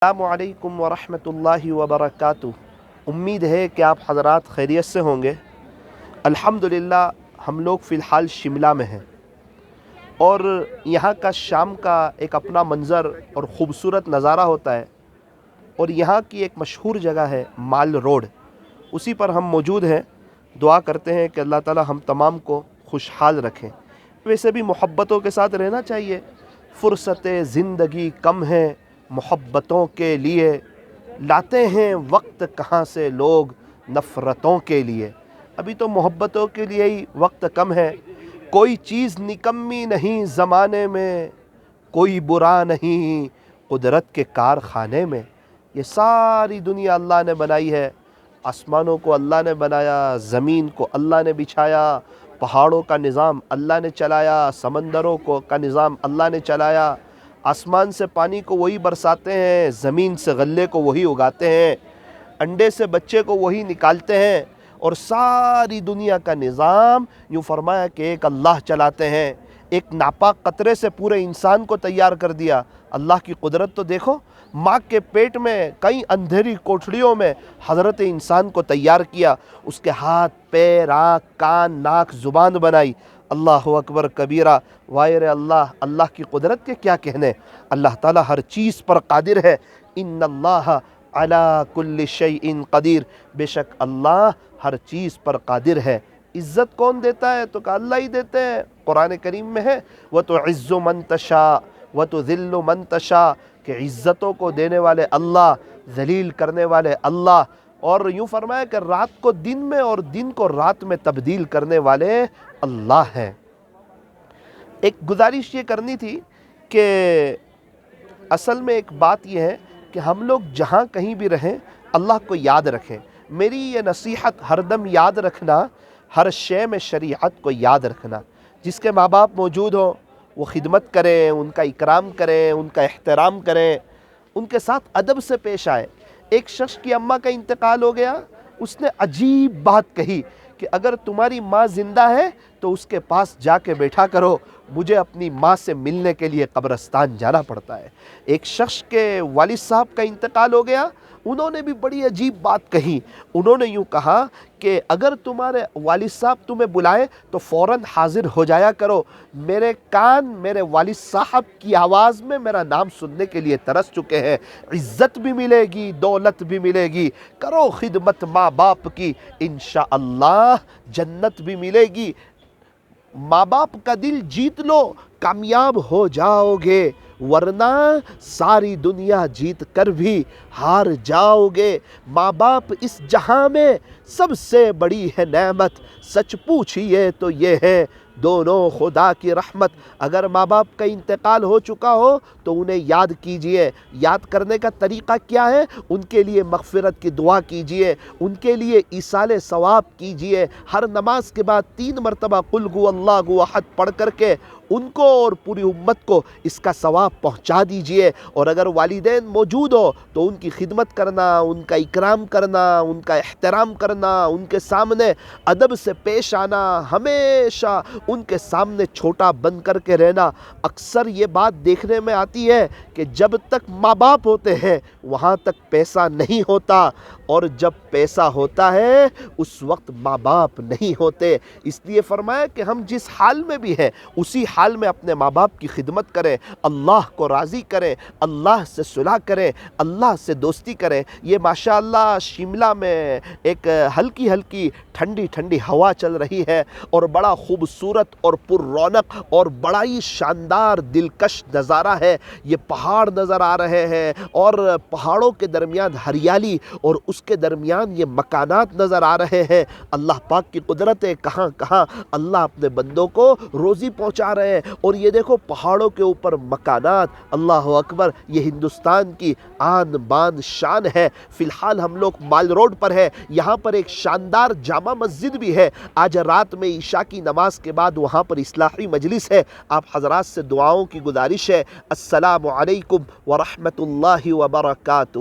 السلام علیکم ورحمۃ اللہ وبرکاتہ۔ امید ہے کہ آپ حضرات خیریت سے ہوں گے۔ الحمدللہ ہم لوگ فی الحال شملہ میں ہیں اور یہاں کا شام کا ایک اپنا منظر اور خوبصورت نظارہ ہوتا ہے، اور یہاں کی ایک مشہور جگہ ہے مال روڈ، اسی پر ہم موجود ہیں۔ دعا کرتے ہیں کہ اللہ تعالی ہم تمام کو خوشحال رکھیں۔ ویسے بھی محبتوں کے ساتھ رہنا چاہیے۔ فرصت زندگی کم ہے محبتوں کے لیے، لاتے ہیں وقت کہاں سے لوگ نفرتوں کے لیے۔ ابھی تو محبتوں کے لیے ہی وقت کم ہے۔ کوئی چیز نکمی نہیں زمانے میں، کوئی برا نہیں قدرت کے کارخانے میں۔ یہ ساری دنیا اللہ نے بنائی ہے۔ آسمانوں کو اللہ نے بنایا، زمین کو اللہ نے بچھایا، پہاڑوں کا نظام اللہ نے چلایا، سمندروں کا نظام اللہ نے چلایا۔ آسمان سے پانی کو وہی برساتے ہیں، زمین سے غلے کو وہی اگاتے ہیں، انڈے سے بچے کو وہی نکالتے ہیں، اور ساری دنیا کا نظام یوں فرمایا کہ ایک اللہ چلاتے ہیں۔ ایک ناپاک قطرے سے پورے انسان کو تیار کر دیا۔ اللہ کی قدرت تو دیکھو، ماں کے پیٹ میں کئی اندھیری کوٹھڑیوں میں حضرت انسان کو تیار کیا، اس کے ہاتھ پیر آنکھ کان ناک زبان بنائی۔ اللہ اکبر کبیرہ، واحد اللہ، اللہ کی قدرت کے کیا کہنے۔ اللہ تعالیٰ ہر چیز پر قادر ہے۔ ان اللہ علی کل شیء قدیر، بے شک اللہ ہر چیز پر قادر ہے۔ عزت کون دیتا ہے؟ تو کہ اللہ ہی دیتے ہیں۔ قرآن کریم میں ہے وَتُعِزُّ مَن تَشَاءُ وَتُذِلُّ مَن تَشَاءُ، کہ عزتوں کو دینے والے اللہ، ذلیل کرنے والے اللہ، اور یوں فرمایا کہ رات کو دن میں اور دن کو رات میں تبدیل کرنے والے اللہ ہیں۔ ایک گزارش یہ کرنی تھی کہ اصل میں ایک بات یہ ہے کہ ہم لوگ جہاں کہیں بھی رہیں اللہ کو یاد رکھیں۔ میری یہ نصیحت ہر دم یاد رکھنا، ہر شے میں شریعت کو یاد رکھنا۔ جس کے ماں باپ موجود ہوں وہ خدمت کریں، ان کا اکرام کریں، ان کا احترام کریں، ان کے ساتھ ادب سے پیش آئے۔ ایک شخص کی اماں کا انتقال ہو گیا، اس نے عجیب بات کہی کہ اگر تمہاری ماں زندہ ہے تو اس کے پاس جا کے بیٹھا کرو، مجھے اپنی ماں سے ملنے کے لیے قبرستان جانا پڑتا ہے۔ ایک شخص کے والد صاحب کا انتقال ہو گیا، انہوں نے بھی بڑی عجیب بات کہی۔ انہوں نے یوں کہا کہ اگر تمہارے والد صاحب تمہیں بلائیں تو فوراً حاضر ہو جایا کرو، میرے کان میرے والد صاحب کی آواز میں میرا نام سننے کے لیے ترس چکے ہیں۔ عزت بھی ملے گی، دولت بھی ملے گی، کرو خدمت ماں باپ کی، انشاءاللہ جنت بھی ملے گی۔ ماں باپ کا دل جیت لو، کامیاب ہو جاؤ گے، ورنہ ساری دنیا جیت کر بھی ہار جاؤ گے۔ ماں باپ اس جہاں میں سب سے بڑی ہے نعمت، سچ پوچھئے تو یہ ہے دونوں خدا کی رحمت۔ اگر ماں باپ کا انتقال ہو چکا ہو تو انہیں یاد کیجئے۔ یاد کرنے کا طریقہ کیا ہے؟ ان کے لیے مغفرت کی دعا کیجئے، ان کے لیے ایصال ثواب کیجئے۔ ہر نماز کے بعد 3 مرتبہ قل هو اللہ احد پڑھ کر کے ان کو اور پوری امت کو اس کا ثواب پہنچا دیجئے۔ اور اگر والدین موجود ہو تو ان کی خدمت کرنا، ان کا اکرام کرنا، ان کا احترام کرنا، ان کے سامنے ادب سے پیش آنا، ہمیشہ ان کے سامنے چھوٹا بن کر کے رہنا۔ اکثر یہ بات دیکھنے میں آتی ہے کہ جب تک ماں باپ ہوتے ہیں وہاں تک پیسہ نہیں ہوتا، اور جب پیسہ ہوتا ہے اس وقت ماں باپ نہیں ہوتے۔ اس لیے فرمایا کہ ہم جس حال میں بھی ہیں اسی حال میں اپنے ماں باپ کی خدمت کریں، اللہ کو راضی کریں، اللہ سے صلح کریں، اللہ سے دوستی کریں۔ یہ ماشاءاللہ شملہ میں ایک ہلکی ہلکی ٹھنڈی ٹھنڈی ہوا چل رہی ہے، اور بڑا خوبصورت اور پر رونق اور بڑا ہی شاندار دلکش نظارہ ہے۔ یہ پہاڑ نظر آ رہے ہیں، اور پہاڑوں کے درمیان ہریالی، اور اس کے درمیان یہ مکانات نظر آ رہے ہیں۔ اللہ پاک کی قدرت ہے، کہاں کہاں اللہ اپنے بندوں کو روزی پہنچا رہے ہیں۔ اور یہ دیکھو پہاڑوں کے اوپر مکانات، اللہ اکبر، یہ ہندوستان کی آن بان شان ہے۔ فی الحال ہم لوگ مال روڈ پر ہے، یہاں پر ایک شاندار جامع مسجد بھی ہے۔ آج رات میں عشاء کی نماز کے بعد وہاں پر اصلاحی مجلس ہے۔ آپ حضرات سے دعاؤں کی گزارش ہے۔ السلام علیکم ورحمۃ اللہ وبرکاتہ۔